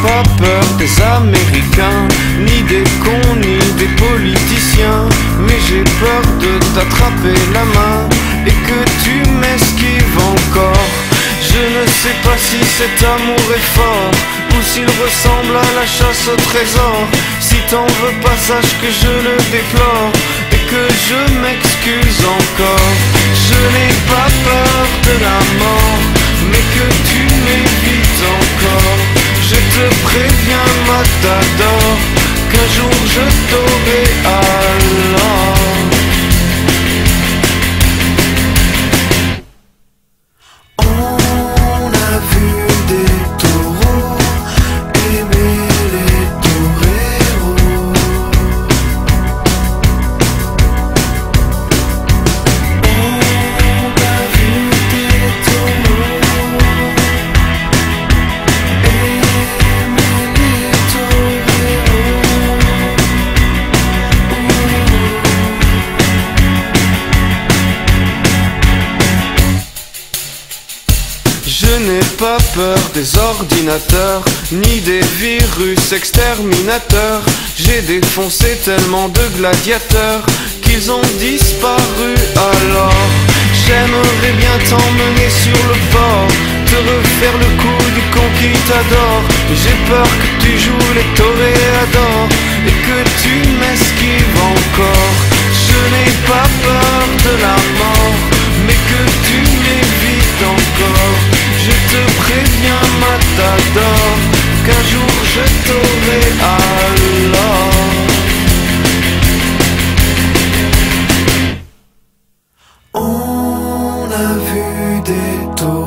pas peur des Américains, ni des cons, ni des politiciens, mais j'ai peur de t'attraper la main et que tu m'esquives encore. Je ne sais pas si cet amour est fort ou s'il ressemble à la chasse au trésor. Si t'en veux pas, sache que je le déplore et que je m'excuse encore. Je n'ai pas peur de la mort, mais que tu m'évites encore. Je te préviens, Matador, qu'un jour je t'aurai alors. Je n'ai pas peur des ordinateurs, ni des virus exterminateurs. J'ai défoncé tellement de gladiateurs qu'ils ont disparu alors. J'aimerais bien t'emmener sur le port, te refaire le coup du con qui t'adore. J'ai peur que tu joues les toréadors et que tu m'esquives encore. Je n'ai pas peur de la mort, mais que tu m'évites encore. Je te préviens, Matador, qu'un jour je t'aurai alors. On a vu des taureaux.